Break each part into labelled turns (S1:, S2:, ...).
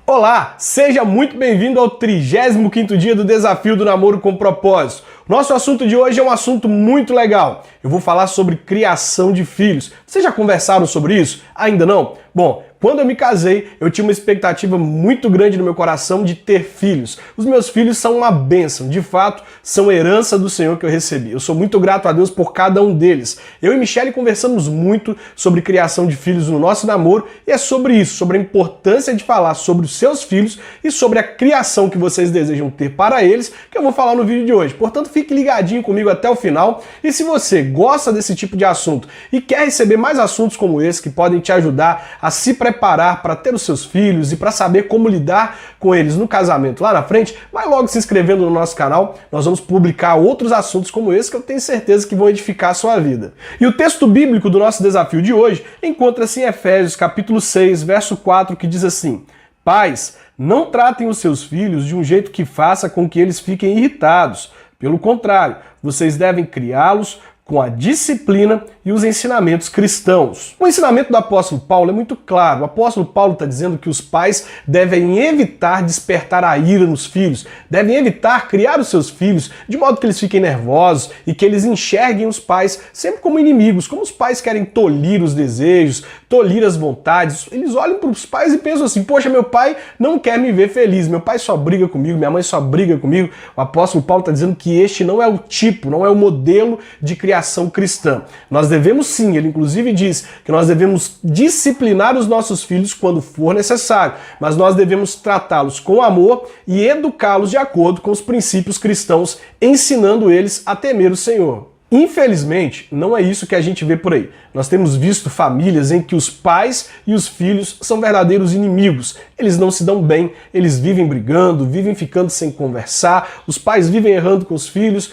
S1: Olá, seja muito bem-vindo ao 35º dia do Desafio do Namoro com Propósito. Nosso assunto de hoje é um assunto muito legal. Eu vou falar sobre criação de filhos. Vocês já conversaram sobre isso? Ainda não? Bom, quando eu me casei, eu tinha uma expectativa muito grande no meu coração de ter filhos. Os meus filhos são uma bênção, de fato, são herança do Senhor que eu recebi. Eu sou muito grato a Deus por cada um deles. Eu e Michele conversamos muito sobre criação de filhos no nosso namoro e é sobre isso, sobre a importância de falar sobre os seus filhos e sobre a criação que vocês desejam ter para eles, que eu vou falar no vídeo de hoje. Portanto, fique ligadinho comigo até o final e se você gosta desse tipo de assunto e quer receber mais assuntos como esse que podem te ajudar a se preparar para ter os seus filhos e para saber como lidar com eles no casamento lá na frente, vai logo se inscrevendo no nosso canal. Nós vamos publicar outros assuntos como esse que eu tenho certeza que vão edificar a sua vida. E o texto bíblico do nosso desafio de hoje encontra-se em Efésios capítulo 6, verso 4, que diz assim: Pais, não tratem os seus filhos de um jeito que faça com que eles fiquem irritados. Pelo contrário, vocês devem criá-los com a disciplina e os ensinamentos cristãos. O ensinamento do apóstolo Paulo é muito claro. O apóstolo Paulo está dizendo que os pais devem evitar despertar a ira nos filhos, devem evitar criar os seus filhos de modo que eles fiquem nervosos e que eles enxerguem os pais sempre como inimigos, como os pais querem tolir os desejos, tolir as vontades. Eles olham para os pais e pensam assim: poxa, meu pai não quer me ver feliz, meu pai só briga comigo, minha mãe só briga comigo. O apóstolo Paulo está dizendo que este não é o tipo, não é o modelo de criação cristã. Nós devemos sim, ele inclusive diz que nós devemos disciplinar os nossos filhos quando for necessário, mas nós devemos tratá-los com amor e educá-los de acordo com os princípios cristãos, ensinando eles a temer o Senhor. Infelizmente, não é isso que a gente vê por aí. Nós temos visto famílias em que os pais e os filhos são verdadeiros inimigos. Eles não se dão bem, eles vivem brigando, vivem ficando sem conversar, os pais vivem errando com os filhos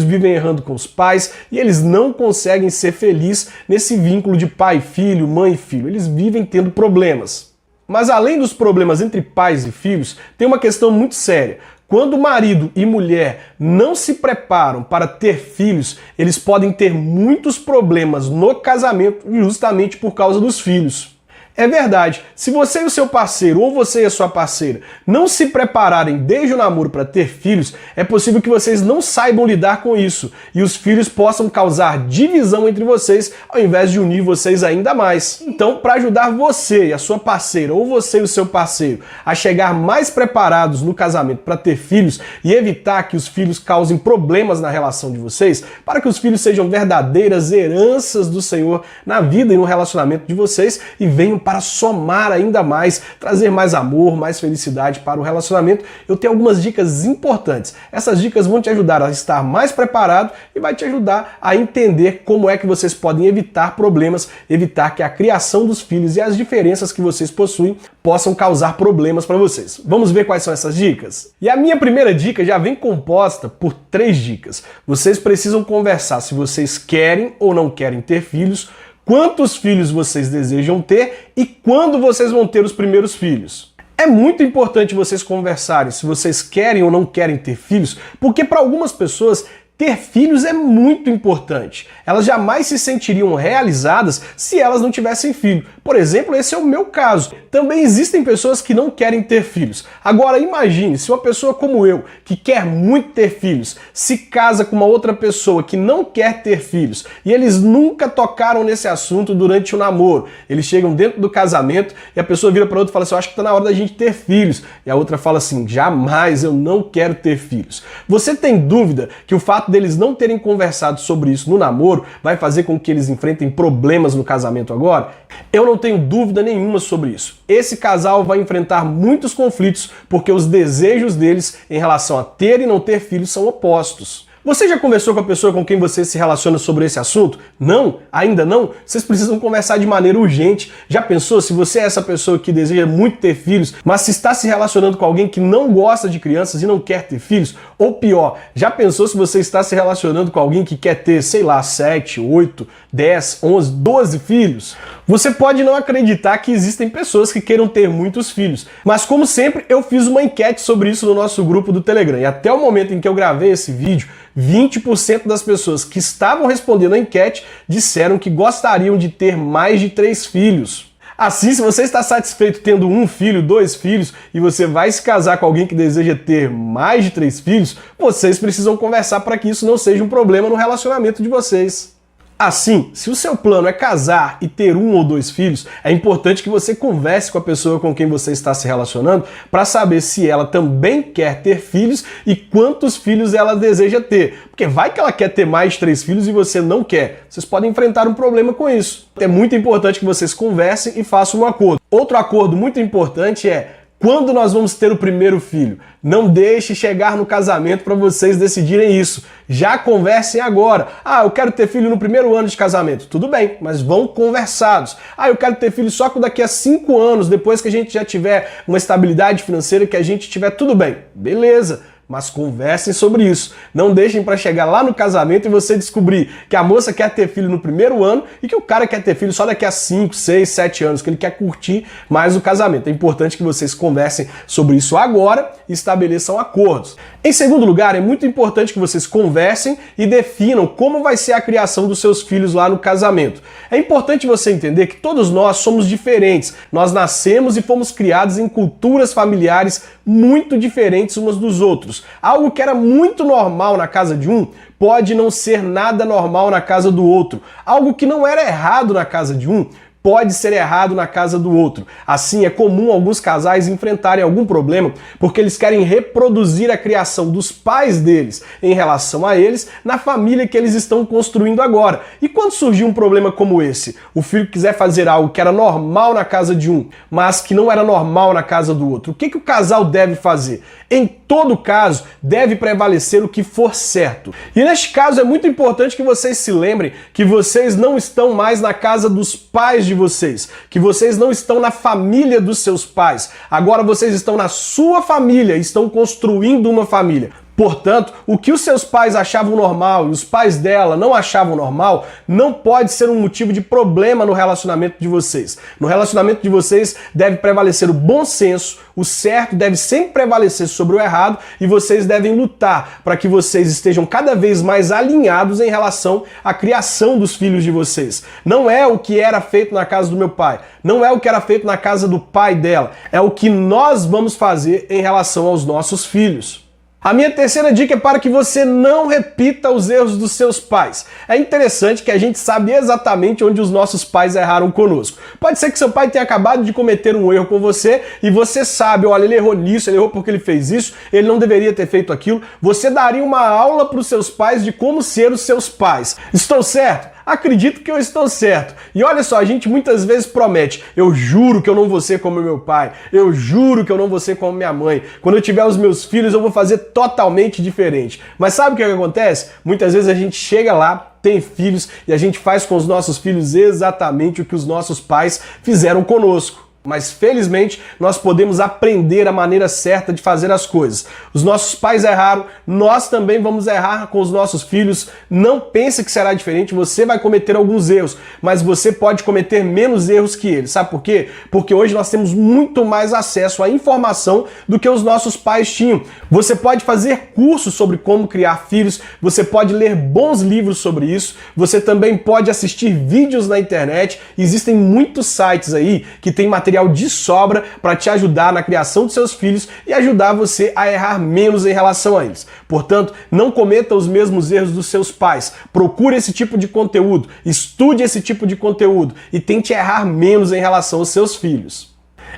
S1: vivem errando com os pais, e eles não conseguem ser felizes nesse vínculo de pai e filho, mãe e filho. Eles vivem tendo problemas. Mas além dos problemas entre pais e filhos, tem uma questão muito séria. Quando marido e mulher não se preparam para ter filhos, eles podem ter muitos problemas no casamento justamente por causa dos filhos. É verdade, se você e o seu parceiro, ou você e a sua parceira, não se prepararem desde o namoro para ter filhos, é possível que vocês não saibam lidar com isso e os filhos possam causar divisão entre vocês ao invés de unir vocês ainda mais. Então, para ajudar você e a sua parceira, ou você e o seu parceiro, a chegar mais preparados no casamento para ter filhos e evitar que os filhos causem problemas na relação de vocês, para que os filhos sejam verdadeiras heranças do Senhor na vida e no relacionamento de vocês e venham para somar ainda mais, trazer mais amor, mais felicidade para o relacionamento, eu tenho algumas dicas importantes. Essas dicas vão te ajudar a estar mais preparado e vai te ajudar a entender como é que vocês podem evitar problemas, evitar que a criação dos filhos e as diferenças que vocês possuem possam causar problemas para vocês. Vamos ver quais são essas dicas? E a minha primeira dica já vem composta por 3 dicas. Vocês precisam conversar se vocês querem ou não querem ter filhos, quantos filhos vocês desejam ter e quando vocês vão ter os primeiros filhos. É muito importante vocês conversarem se vocês querem ou não querem ter filhos, porque para algumas pessoas ter filhos é muito importante. Elas jamais se sentiriam realizadas se elas não tivessem filho. Por exemplo, esse é o meu caso. Também existem pessoas que não querem ter filhos. Agora imagine se uma pessoa como eu, que quer muito ter filhos, se casa com uma outra pessoa que não quer ter filhos e eles nunca tocaram nesse assunto durante o namoro. Eles chegam dentro do casamento e a pessoa vira para outra e fala assim: eu acho que está na hora da gente ter filhos. E a outra fala assim: jamais, eu não quero ter filhos. Você tem dúvida que o fato deles não terem conversado sobre isso no namoro vai fazer com que eles enfrentem problemas no casamento agora? Eu não tenho dúvida nenhuma sobre isso. Esse casal vai enfrentar muitos conflitos porque os desejos deles em relação a ter e não ter filhos são opostos. Você já conversou com a pessoa com quem você se relaciona sobre esse assunto? Não? Ainda não? Vocês precisam conversar de maneira urgente. Já pensou se você é essa pessoa que deseja muito ter filhos, mas se está se relacionando com alguém que não gosta de crianças e não quer ter filhos? Ou pior, já pensou se você está se relacionando com alguém que quer ter, sei lá, 7, 8, 10, 11, 12 filhos? Você pode não acreditar que existem pessoas que queiram ter muitos filhos, mas como sempre eu fiz uma enquete sobre isso no nosso grupo do Telegram e até o momento em que eu gravei esse vídeo, 20% das pessoas que estavam respondendo a enquete disseram que gostariam de ter mais de 3 filhos. Assim, se você está satisfeito tendo um filho, 2 filhos, e você vai se casar com alguém que deseja ter mais de 3 filhos, vocês precisam conversar para que isso não seja um problema no relacionamento de vocês. Assim, se o seu plano é casar e ter 1 ou 2 filhos, é importante que você converse com a pessoa com quem você está se relacionando para saber se ela também quer ter filhos e quantos filhos ela deseja ter. Porque vai que ela quer ter mais de 3 filhos e você não quer. Vocês podem enfrentar um problema com isso. É muito importante que vocês conversem e façam um acordo. Outro acordo muito importante é: quando nós vamos ter o primeiro filho? Não deixe chegar no casamento para vocês decidirem isso. Já conversem agora. Ah, eu quero ter filho no primeiro ano de casamento. Tudo bem, mas vão conversados. Ah, eu quero ter filho só daqui a 5 anos, depois que a gente já tiver uma estabilidade financeira, que a gente tiver tudo bem. Beleza. Mas conversem sobre isso. Não deixem para chegar lá no casamento e você descobrir que a moça quer ter filho no primeiro ano e que o cara quer ter filho só daqui a 5, 6, 7 anos, que ele quer curtir mais o casamento. É importante que vocês conversem sobre isso agora e estabeleçam acordos. Em segundo lugar, é muito importante que vocês conversem e definam como vai ser a criação dos seus filhos lá no casamento. É importante você entender que todos nós somos diferentes. Nós nascemos e fomos criados em culturas familiares muito diferentes umas dos outros. Algo que era muito normal na casa de um pode não ser nada normal na casa do outro. Algo que não era errado na casa de um pode ser errado na casa do outro. Assim, é comum alguns casais enfrentarem algum problema porque eles querem reproduzir a criação dos pais deles em relação a eles na família que eles estão construindo agora. E quando surgir um problema como esse, o filho quiser fazer algo que era normal na casa de um, mas que não era normal na casa do outro, o que o casal deve fazer? Em todo caso, deve prevalecer o que for certo. E neste caso é muito importante que vocês se lembrem que vocês não estão mais na casa dos pais de vocês, que vocês não estão na família dos seus pais. Agora vocês estão na sua família, estão construindo uma família. Portanto, o que os seus pais achavam normal e os pais dela não achavam normal, não pode ser um motivo de problema no relacionamento de vocês. No relacionamento de vocês deve prevalecer o bom senso, o certo deve sempre prevalecer sobre o errado e vocês devem lutar para que vocês estejam cada vez mais alinhados em relação à criação dos filhos de vocês. Não é o que era feito na casa do meu pai, não é o que era feito na casa do pai dela, é o que nós vamos fazer em relação aos nossos filhos. A minha terceira dica é para que você não repita os erros dos seus pais. É interessante que a gente sabe exatamente onde os nossos pais erraram conosco. Pode ser que seu pai tenha acabado de cometer um erro com você e você sabe, olha, ele errou nisso, ele errou porque ele fez isso, ele não deveria ter feito aquilo. Você daria uma aula para os seus pais de como ser os seus pais. Estou certo? Acredito que eu estou certo. E olha só, a gente muitas vezes promete: eu juro que eu não vou ser como meu pai, eu juro que eu não vou ser como minha mãe. Quando eu tiver os meus filhos, eu vou fazer totalmente diferente. Mas sabe o que acontece? Muitas vezes a gente chega lá, tem filhos e a gente faz com os nossos filhos exatamente o que os nossos pais fizeram conosco. Mas felizmente nós podemos aprender a maneira certa de fazer as coisas. Os nossos pais erraram, nós também vamos errar com os nossos filhos. Não pense que será diferente, você vai cometer alguns erros, mas você pode cometer menos erros que eles. Sabe por quê? Porque hoje nós temos muito mais acesso à informação do que os nossos pais tinham. Você pode fazer cursos sobre como criar filhos, você pode ler bons livros sobre isso, você também pode assistir vídeos na internet. Existem muitos sites aí que tem material de sobra para te ajudar na criação dos seus filhos e ajudar você a errar menos em relação a eles. Portanto, não cometa os mesmos erros dos seus pais. Procure esse tipo de conteúdo, estude esse tipo de conteúdo e tente errar menos em relação aos seus filhos.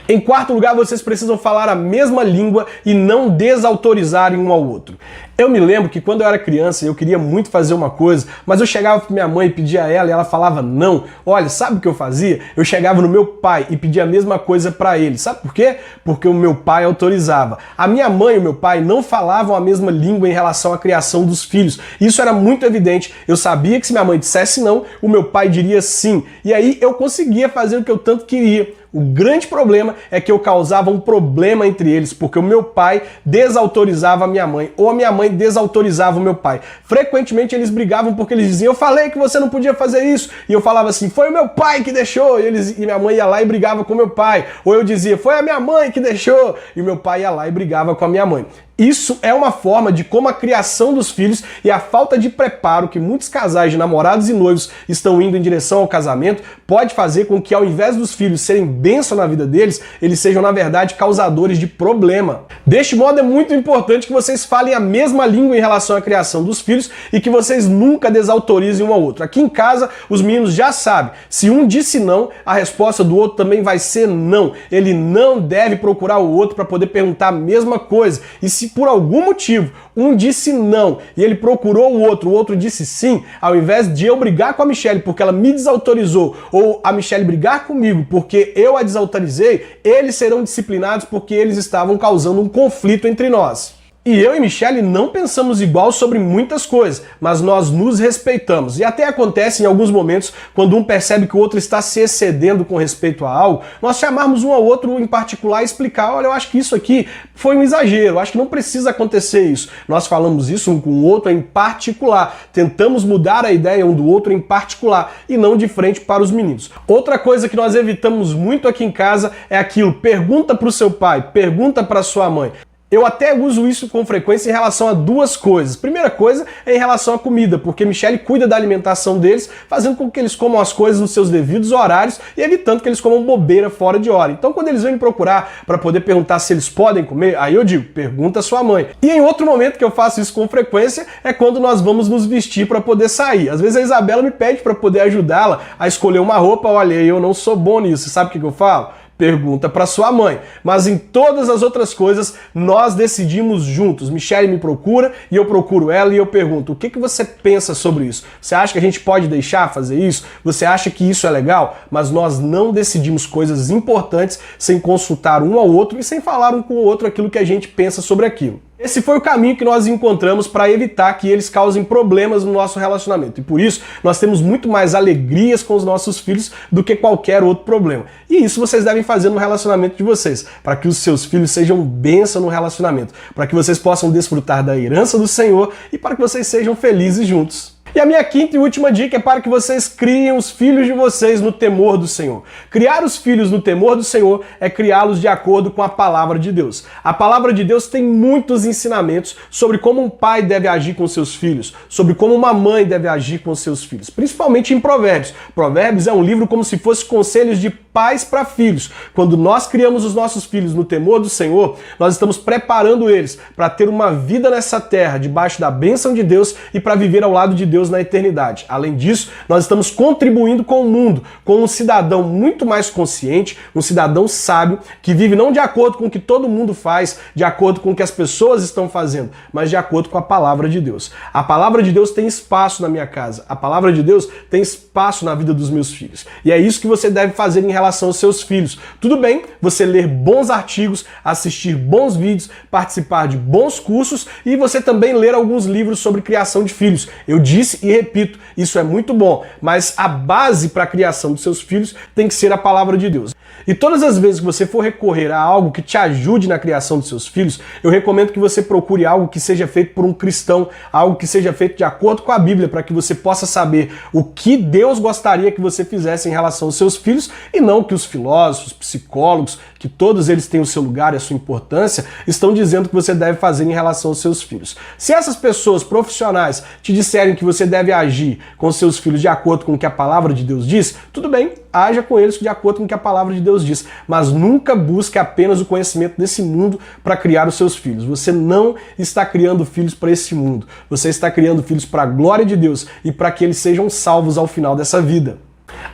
S1: Em quarto lugar, vocês precisam falar a mesma língua e não desautorizarem um ao outro. Eu me lembro que quando eu era criança eu queria muito fazer uma coisa, mas eu chegava para minha mãe e pedia a ela e ela falava não. Olha, sabe o que eu fazia? Eu chegava no meu pai e pedia a mesma coisa para ele. Sabe por quê? Porque o meu pai autorizava. A minha mãe e o meu pai não falavam a mesma língua em relação à criação dos filhos. Isso era muito evidente. Eu sabia que se minha mãe dissesse não, o meu pai diria sim. E aí eu conseguia fazer o que eu tanto queria. O grande problema é que eu causava um problema entre eles, porque o meu pai desautorizava a minha mãe, ou a minha mãe desautorizava o meu pai. Frequentemente eles brigavam porque eles diziam: eu falei que você não podia fazer isso. E eu falava assim: foi o meu pai que deixou. E minha mãe ia lá e brigava com o meu pai. Ou eu dizia: foi a minha mãe que deixou. E o meu pai ia lá e brigava com a minha mãe. Isso é uma forma de como a criação dos filhos e a falta de preparo que muitos casais de namorados e noivos estão indo em direção ao casamento pode fazer com que, ao invés dos filhos serem bênção na vida deles, eles sejam, na verdade, causadores de problema. Deste modo, é muito importante que vocês falem a mesma língua em relação à criação dos filhos e que vocês nunca desautorizem um ao outro. Aqui em casa, os meninos já sabem, se um disse não, a resposta do outro também vai ser não. Ele não deve procurar o outro para poder perguntar a mesma coisa. E se por algum motivo um disse não e ele procurou o outro disse sim, ao invés de eu brigar com a Michelle porque ela me desautorizou, ou a Michelle brigar comigo porque eu a desautorizei, eles serão disciplinados porque eles estavam causando um conflito entre nós. E eu e Michelle não pensamos igual sobre muitas coisas, mas nós nos respeitamos. E até acontece em alguns momentos, quando um percebe que o outro está se excedendo com respeito a algo, nós chamarmos um ao outro em particular e explicar: olha, eu acho que isso aqui foi um exagero, eu acho que não precisa acontecer isso. Nós falamos isso um com o outro em particular, tentamos mudar a ideia um do outro em particular e não de frente para os meninos. Outra coisa que nós evitamos muito aqui em casa é aquilo: pergunta para o seu pai, pergunta para sua mãe. Eu até uso isso com frequência em relação a duas coisas. Primeira coisa é em relação à comida, porque Michelle cuida da alimentação deles, fazendo com que eles comam as coisas nos seus devidos horários e evitando que eles comam bobeira fora de hora. Então, quando eles vêm me procurar para poder perguntar se eles podem comer, aí eu digo: pergunta à sua mãe. E em outro momento que eu faço isso com frequência é quando nós vamos nos vestir para poder sair. Às vezes a Isabela me pede para poder ajudá-la a escolher uma roupa. Olha, eu não sou bom nisso. Sabe o que eu falo? Pergunta para sua mãe. Mas em todas as outras coisas, nós decidimos juntos. Michelle me procura e eu procuro ela e eu pergunto: o que você pensa sobre isso? Você acha que a gente pode deixar fazer isso? Você acha que isso é legal? Mas nós não decidimos coisas importantes sem consultar um ao outro e sem falar um com o outro aquilo que a gente pensa sobre aquilo. Esse foi o caminho que nós encontramos para evitar que eles causem problemas no nosso relacionamento. E por isso, nós temos muito mais alegrias com os nossos filhos do que qualquer outro problema. E isso vocês devem fazer no relacionamento de vocês, para que os seus filhos sejam bênção no relacionamento, para que vocês possam desfrutar da herança do Senhor e para que vocês sejam felizes juntos. E a minha quinta e última dica é para que vocês criem os filhos de vocês no temor do Senhor. Criar os filhos no temor do Senhor é criá-los de acordo com a palavra de Deus. A palavra de Deus tem muitos ensinamentos sobre como um pai deve agir com seus filhos, sobre como uma mãe deve agir com seus filhos, principalmente em Provérbios. Provérbios é um livro como se fosse conselhos de pais para filhos. Quando nós criamos os nossos filhos no temor do Senhor, nós estamos preparando eles para ter uma vida nessa terra, debaixo da bênção de Deus e para viver ao lado de Deus na eternidade. Além disso, nós estamos contribuindo com o mundo, com um cidadão muito mais consciente, um cidadão sábio, que vive não de acordo com o que todo mundo faz, de acordo com o que as pessoas estão fazendo, mas de acordo com a palavra de Deus. A palavra de Deus tem espaço na minha casa, a palavra de Deus tem espaço na vida dos meus filhos. E é isso que você deve fazer em relação aos seus filhos. Tudo bem você ler bons artigos, assistir bons vídeos, participar de bons cursos e você também ler alguns livros sobre criação de filhos. Eu disse e repito, isso é muito bom, mas a base para a criação dos seus filhos tem que ser a palavra de Deus. E todas as vezes que você for recorrer a algo que te ajude na criação dos seus filhos, eu recomendo que você procure algo que seja feito por um cristão, algo que seja feito de acordo com a Bíblia, para que você possa saber o que Deus gostaria que você fizesse em relação aos seus filhos e não o que os filósofos, psicólogos, que todos eles têm o seu lugar e a sua importância, estão dizendo que você deve fazer em relação aos seus filhos. Se essas pessoas profissionais te disserem que você deve agir com seus filhos de acordo com o que a palavra de Deus diz, tudo bem, haja com eles de acordo com o que a palavra de Deus diz, mas nunca busque apenas o conhecimento desse mundo para criar os seus filhos. Você não está criando filhos para esse mundo, você está criando filhos para a glória de Deus e para que eles sejam salvos ao final dessa vida.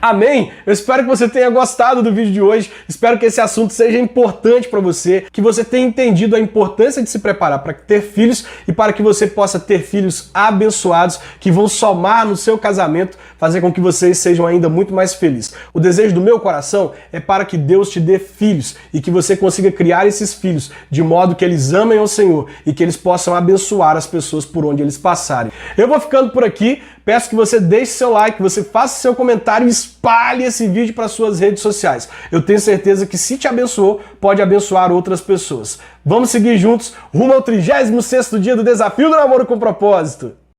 S1: Amém? Eu espero que você tenha gostado do vídeo de hoje, espero que esse assunto seja importante para você, que você tenha entendido a importância de se preparar para ter filhos e para que você possa ter filhos abençoados que vão somar no seu casamento, fazer com que vocês sejam ainda muito mais felizes. O desejo do meu coração é para que Deus te dê filhos e que você consiga criar esses filhos de modo que eles amem ao Senhor e que eles possam abençoar as pessoas por onde eles passarem. Eu vou ficando por aqui, peço que você deixe seu like, que você faça seu comentário e espalhe esse vídeo para suas redes sociais. Eu tenho certeza que se te abençoou, pode abençoar outras pessoas. Vamos seguir juntos rumo ao 36º dia do Desafio do Namoro com Propósito.